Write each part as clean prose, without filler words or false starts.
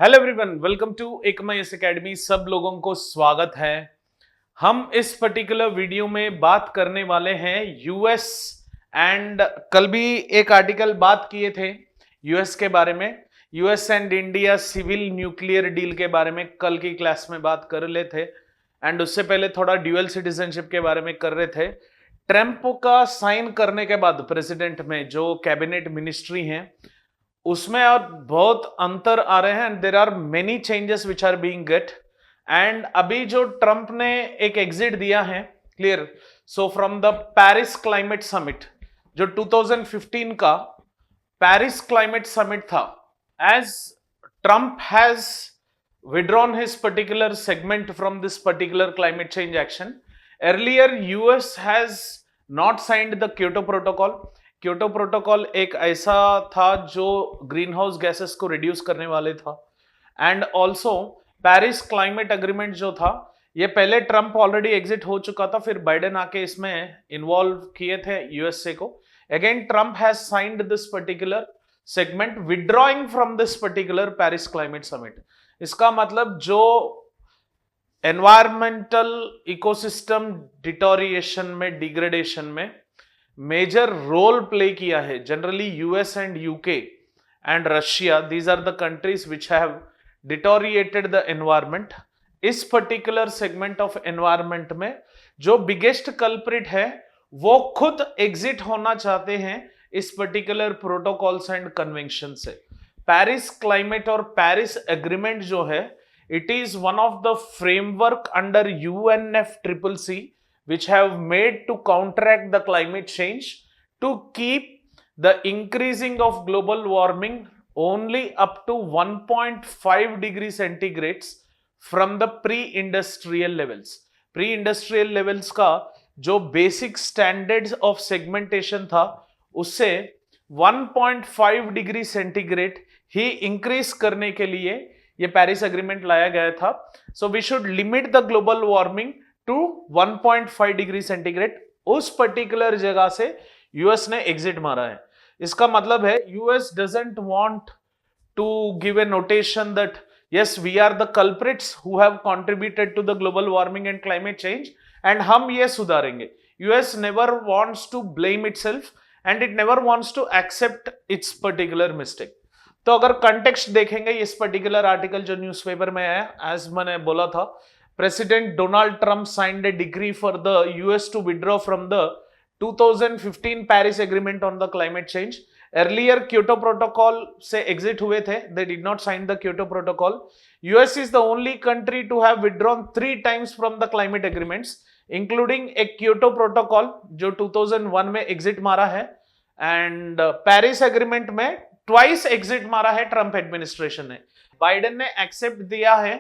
Hello everyone, welcome to एकमयस academy. सब लोगों को स्वागत है। हम इस पर्टिकुलर वीडियो में बात करने वाले हैं यूएस एंड कल भी एक आर्टिकल बात किए थे यूएस के बारे में। US and India civil nuclear deal के बारे में कल की क्लास में बात कर रहे थे एंड उससे पहले थोड़ा ड्यूअल सिटीजनशिप के बारे में कर रहे थे। ट्रंप का साइन करने के बाद प्रेसिडेंट में जो कैबिनेट मिनिस्ट्री है उसमें अब बहुत अंतर आ रहे हैं and there are many changes which are being get. And अभी जो ट्रंप ने एक एग्जिट दिया है clear, so from the Paris climate summit जो 2015 का पेरिस क्लाइमेट समिट था, as Trump has withdrawn his particular segment from this particular climate change action. Earlier US has not signed the Kyoto Protocol. Kyoto protocol एक ऐसा था जो green house gases को reduce करने वाले था and also Paris climate agreement जो था ये पहले ट्रंप ऑलरेडी एग्जिट हो चुका था, फिर बाइडेन आके इसमें इन्वॉल्व किए थे यूएसए को। Again Trump has signed this particular segment withdrawing from this particular Paris climate summit. इसका मतलब जो एनवायरमेंटल इकोसिस्टम डिटोरिएशन में, डिग्रेडेशन में मेजर रोल प्ले किया है generally US and UK and Russia, these are the countries which have deteriorated the environment. इस particular segment of environment में जो बिगेस्ट कल्प्रिट है वो खुद एग्जिट होना चाहते हैं इस पर्टिकुलर प्रोटोकॉल्स एंड कन्वेंशन से। पेरिस क्लाइमेट और पेरिस एग्रीमेंट जो है it is one of the framework under UNFCCC which have made to counteract the climate change to keep the increasing of global warming only up to 1.5 degrees centigrades from the pre-industrial levels. Pre-industrial levels का जो basic standards of segmentation था उससे 1.5 degree centigrade ही increase करने के लिए ये Paris agreement लाया गया था। So we should limit the global warming to 1.5 degree centigrade. उस पर्टिकुलर जगह से यूएस ने एग्जिट मारा है। इसका मतलब है US doesn't want to give a notation that yes we are the culprits who have contributed to the global warming and climate change and हम ये सुधारेंगे। US never wants to blame itself and it never wants to accept its particular mistake। तो अगर context देखेंगे इस particular article जो newspaper में है, एज मैंने बोला था, President Donald Trump signed a decree for the US to withdraw from the 2015 Paris Agreement on the climate change. Earlier Kyoto Protocol से exit हुए थे, they did not sign the Kyoto Protocol. US is the only country to have withdrawn 3 times from the climate agreements, including a Kyoto Protocol जो 2001 में exit मारा है and Paris Agreement में twice exit मारा है Trump administration ने। Biden ने accept दिया है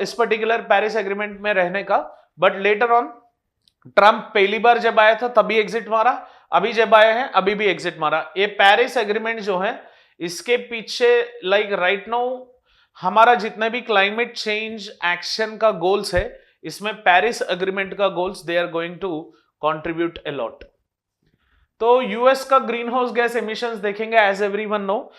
इस पर्टिकुलर पेरिस एग्रीमेंट में रहने का, बट लेटर ऑन ट्रंप पहली बार जब आया था तभी एग्जिट मारा, अभी जब आए हैं अभी भी एग्जिट मारा। ये पेरिस एग्रीमेंट जो है इसके पीछे लाइक राइट नाउ हमारा जितने भी क्लाइमेट चेंज एक्शन का गोल्स है इसमें पेरिस एग्रीमेंट का goals they are going to contribute a lot. तो यूएस का ग्रीन हाउस गैस एमिशंस देखेंगे, as everyone know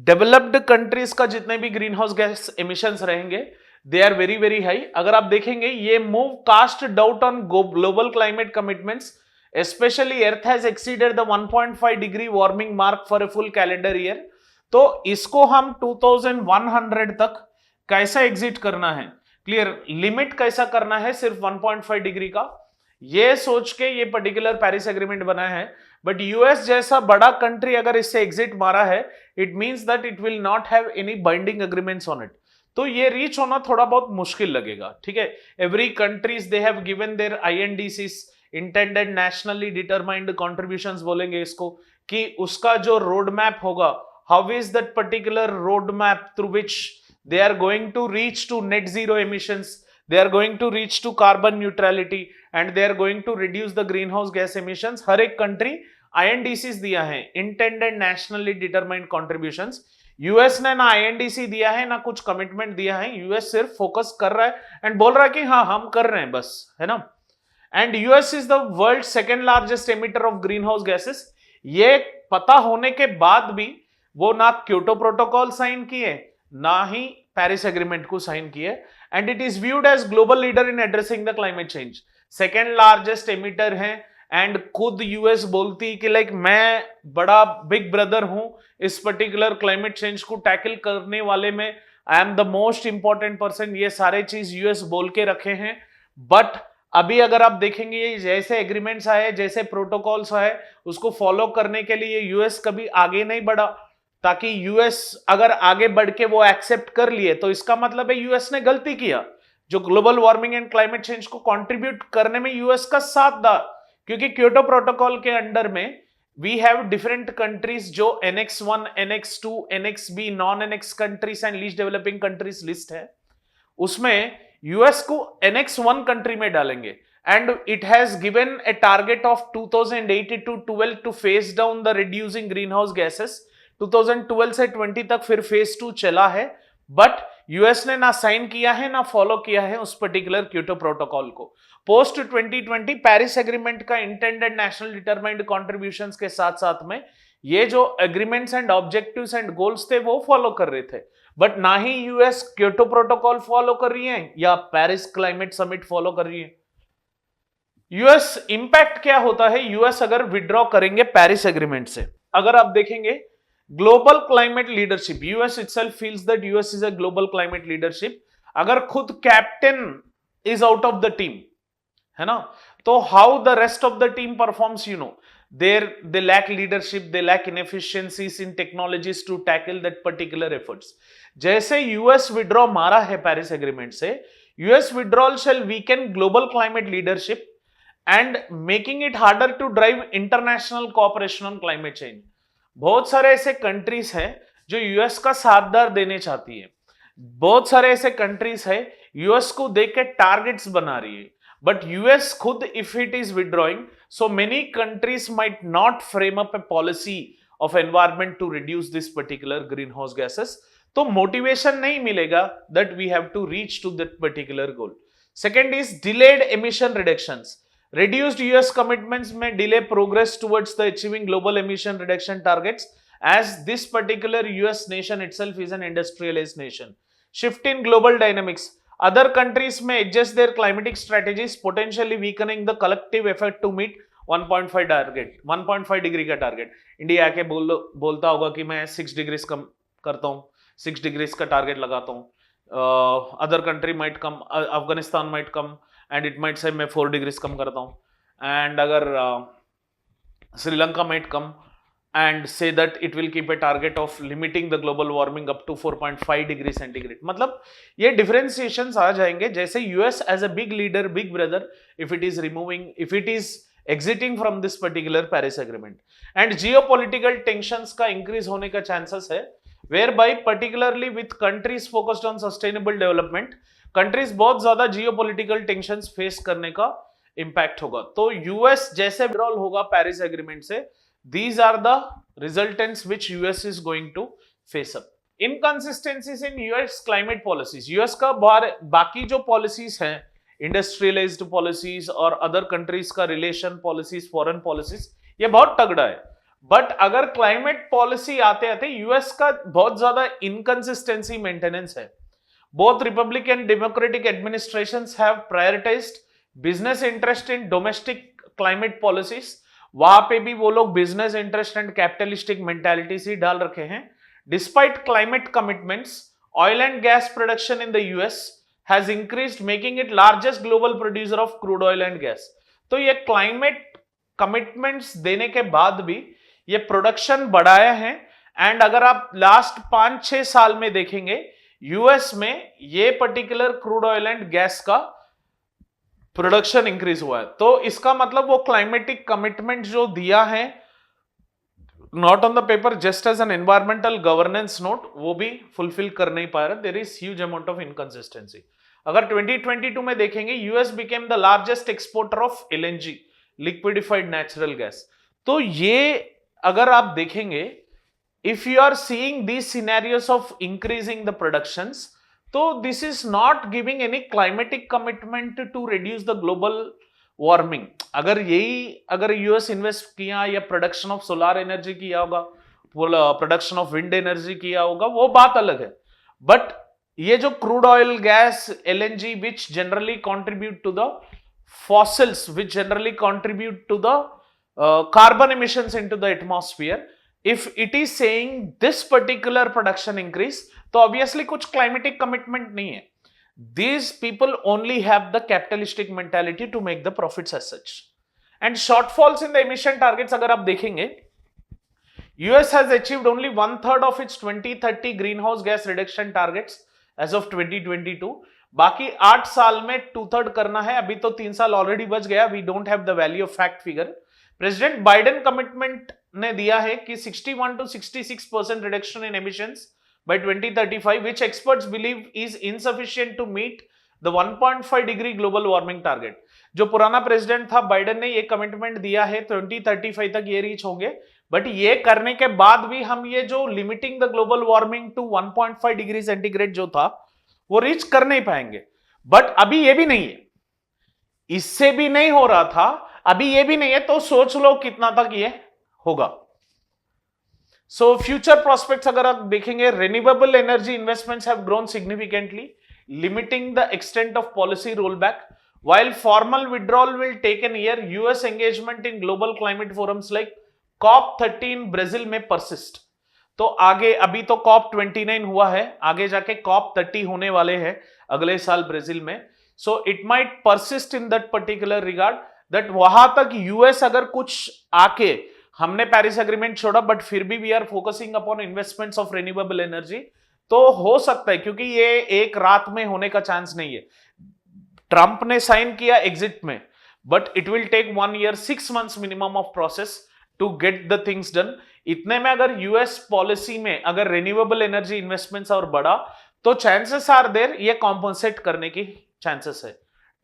developed countries का जितने भी ग्रीन हाउस गैस एमिशंस रहेंगे they are very very high. अगर आप देखेंगे ये move cast doubt on global climate commitments, specially earth has exceeded the 1.5 degree warming mark for a full calendar year. तो इसको हम 2100 तक कैसा एग्जिट करना है, क्लियर लिमिट कैसा करना है सिर्फ 1.5 डिग्री का, ये सोच के ये पर्टिकुलर पेरिस एग्रीमेंट बना है। बट यूएस जैसा बड़ा कंट्री अगर इससे एग्जिट मारा है it means that it will not have any binding agreements on it. तो ये रीच होना थोड़ा बहुत मुश्किल लगेगा, ठीक है। Every countries they have given their INDCs, intended nationally determined contributions बोलेंगे इसको, कि उसका जो रोड मैप होगा, how is that particular road map through which they are going to reach to net zero emissions, they are going to reach to carbon neutrality and they are going to reduce the greenhouse gas emissions। हर एक country INDCs दिया है, intended nationally determined contributions. US ने ना INDC दिया है ना कुछ commitment दिया है, यूएस सिर्फ फोकस कर रहा है एंड बोल रहा है कि हाँ हम कर रहे हैं बस, है ना। And US is the world second largest emitter of green house gases. ये पता होने के बाद भी वो ना क्योटो प्रोटोकॉल साइन किए, ना ही पेरिस एग्रीमेंट को साइन किया and it is viewed as global leader in addressing the climate change. Second largest emitter है एंड खुद यूएस बोलती कि लाइक मैं बड़ा बिग ब्रदर हूं इस पर्टिकुलर क्लाइमेट चेंज को टैकल करने वाले में, I am the most important person. ये सारे चीज यूएस बोल के रखे हैं। बट अभी अगर आप देखेंगे जैसे एग्रीमेंट्स आए, जैसे प्रोटोकॉल्स आए, उसको फॉलो करने के लिए यूएस कभी आगे नहीं बढ़ा, ताकि यूएस अगर आगे बढ़ के वो एक्सेप्ट कर लिए तो इसका मतलब है यूएस ने गलती किया। जो global warming and climate change को कंट्रीब्यूट करने में यूएस का साथ था, क्योंकि क्योटो प्रोटोकॉल के अंडर में वी हैव डिफरेंट कंट्रीज जो NX1, NX2, NXB, non NX countries and least developing countries list है, उसमें यूएस को NX1 कंट्री में डालेंगे and it has given a target of 2008 to 12 to face down the reducing green house gases. 2012 से 20 तक फिर phase 2 चला है, बट यूएस ने ना साइन किया है ना फॉलो किया है उस पर्टिकुलर क्योटो प्रोटोकॉल को। पोस्ट 2020 पेरिस एग्रीमेंट का इंटेंडेड नेशनल डिटरमाइंड कॉन्ट्रीब्यूशंस के साथ साथ में ये जो agreements and objectives and goals थे वो फॉलो कर रहे थे, बट ना ही यूएस क्योटो प्रोटोकॉल फॉलो कर रही है या पेरिस क्लाइमेट समिट फॉलो कर रही है। यूएस इंपैक्ट क्या होता है यूएस अगर विड्रॉ करेंगे पेरिस एग्रीमेंट से? अगर आप देखेंगे global climate leadership, US itself feels that US is a global climate leadership. अगर खुद captain is out of the team, है ना, तो how the rest of the team performs, you know, they lack leadership, they lack inefficiencies in technologies to tackle that particular efforts। जैसे US withdraw मारा है Paris agreement से, US withdrawal shall weaken global climate leadership and making it harder to drive international cooperation on climate change। बहुत सारे ऐसे countries हैं जो US का साथदार देने चाहती है, बहुत सारे ऐसे कंट्रीज है यूएस को देख के टारगेट्स बना रही है, बट यूएस खुद if it is withdrawing, so many countries might not frame up a policy of environment to reduce this particular greenhouse gases। तो motivation नहीं मिलेगा that we have to reach to that particular goal। Second is delayed emission reductions। Reduced US commitments may delay progress towards the achieving global emission reduction targets, as this particular US nation itself is an industrialized nation। Shift in global dynamics। Other countries may adjust their climatic strategies, potentially weakening the collective effort to meet 1.5 target, 1.5 degree का target. India आके बोलता होगा कि मैं 6 degree कम करता हूँ, 6 degree का target लगाता हूँ। Other country might come, Afghanistan might come and it might say मैं 4 डिग्री कम करता हूँ, एंड अगर Sri Lanka might come and say that it will keep a target of limiting the global warming up to 4.5 degree centigrade. मतलब ये differentiations आ जाएंगे जैसे US as a big leader, big brother, if it is removing, if it is exiting from this particular Paris agreement, and geopolitical tensions का increase होने का chances है, whereby particularly with countries focused on sustainable development, countries बहुत ज्यादा geopolitical tensions face करने का impact होगा। तो यूएस जैसे withdrawal होगा पेरिस एग्रीमेंट से, these are the resultants which US is going to face up। Inconsistencies in US climate policies, US का बाकी जो policies हैं, इंडस्ट्रियलाइज्ड पॉलिसीज और अदर कंट्रीज का रिलेशन पॉलिसीज, फॉरेन पॉलिसीज, ये बहुत तगड़ा है। बट अगर क्लाइमेट पॉलिसी आते आते यूएस का बहुत ज्यादा इनकंसिस्टेंसी मेंटेनेंस है। Both Republican Democratic administrations have prioritised business interest in domestic climate policies. वहां पे भी वो लोग business interest and capitalistic mentalities ही डाल रखे हैं। Despite climate commitments, oil and gas production in the US has increased, making it largest global producer of crude oil and gas। तो ये क्लाइमेट कमिटमेंट्स देने के बाद भी ये प्रोडक्शन बढ़ाया है, एंड अगर आप लास्ट 5-6 साल में देखेंगे यूएस में ये particular crude oil and gas का प्रोडक्शन इंक्रीज हुआ है। तो इसका मतलब वो क्लाइमेटिक कमिटमेंट जो दिया है, not on the paper, just as an environmental governance note, वो भी फुलफिल कर नहीं पा रहा। There is huge amount of inconsistency. अगर 2022 में देखेंगे, US became the largest exporter of LNG, liquefied natural gas. तो ये अगर आप देखेंगे, if you are seeing these scenarios of increasing the productions, तो this is not giving any climatic commitment to reduce the global warming. अगर US invest किया या production of solar energy किया होगा, प्रोडक्शन ऑफ विंड एनर्जी किया होगा, वो बात अलग है। बट ये जो crude oil, gas, LNG which generally contribute to the fossils, which generally contribute to the carbon emissions into the atmosphere, if it is saying this particular production increase, तो obviously कुछ climatic commitment नहीं है. These people only have the capitalistic mentality to make the profits as such. And shortfalls in the emission targets अगर आप देखेंगे, US has achieved only 1/3 of its 2030 greenhouse gas reduction targets as of 2022. बाकी 8 साल में 2/3 करना है. अभी तो 3 साल ऑलरेडी बच गया. We don't have the value of fact figure. President Biden commitment ने दिया है कि 61 to 66% reduction in emissions by 2035, which experts believe is insufficient to meet the 1.5 degree global warming target. जो पुराना प्रेसिडेंट था बाइडेन ने ये कमिटमेंट दिया है 2035 तक ये रीच होंगे, बट ये करने के बाद भी हम ये जो limiting the global warming to 1.5 degree centigrade जो था वो रीच कर नहीं पाएंगे. बट अभी ये भी नहीं है, इससे भी नहीं हो रहा था, अभी ये भी नहीं है, तो सोच लो कितना तक ये होगा. सो फ्यूचर प्रोस्पेक्ट्स अगर आप देखेंगे, renewable energy investments have grown significantly, limiting the extent of policy rollback. While formal withdrawal will take an year, US engagement in global climate forums like COP30 in Brazil में persist. तो आगे अभी तो COP29 हुआ है, आगे जाके COP30 होने वाले हैं अगले साल ब्राजील में. So it might persist in that particular regard that वहां तक US अगर कुछ आके, हमने पेरिस एग्रीमेंट छोड़ा बट फिर भी we are focusing upon investments of renewable energy, तो हो सकता है, क्योंकि ये एक रात में होने का चांस नहीं है. ट्रंप ने साइन किया एग्जिट में, but it will take 1 year 6 months minimum of process to get the things done. इतने में अगर यूएस पॉलिसी में अगर रिन्यूएबल एनर्जी इन्वेस्टमेंट्स और बढ़ा तो चांसेस आर देयर ये कॉम्पनसेट करने की चांसेस है.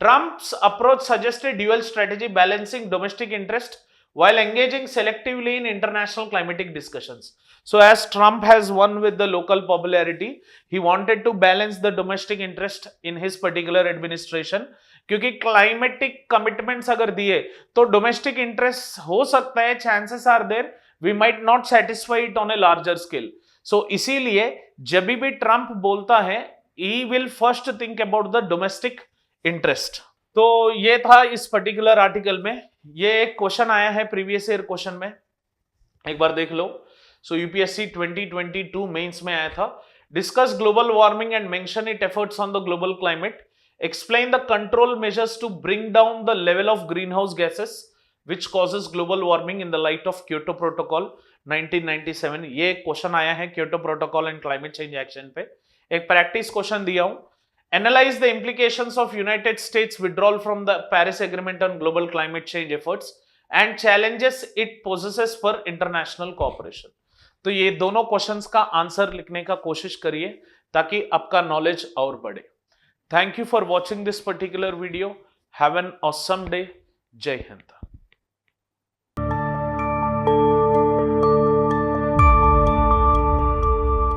Trump's approach suggested dual strategy balancing domestic interest while engaging selectively in international climatic discussions. So as Trump has won with the local popularity, he wanted to balance the domestic interest in his particular administration. क्योंकि climatic commitments अगर दिए तो domestic interest हो सकता है, chances are there we might not satisfy it on a larger scale. So इसीलिए जब भी ट्रंप बोलता है he will first think about the domestic interest. तो ये था इस पर्टिकुलर आर्टिकल में. ये एक क्वेश्चन आया है प्रीवियस ईयर क्वेश्चन में, एक बार देख लो. सो यूपीएससी 2022 मेंस में आया था. Discuss global warming and mention it efforts on the global climate. Explain the control measures to bring down the level of green house gases which causes global warming in the light of Kyoto protocol 1997. ये question आया है Kyoto protocol and climate change action पे. एक practice question दिया हूं. Analyze the implications of United States withdrawal from the Paris Agreement on global climate change efforts and challenges it possesses for international cooperation. तो ये दोनों questions का answer लिखने का कोशिश करिए ताकि आपका नॉलेज और बढ़े. Thank you for watching this particular video. Have an awesome day. जय हिंद.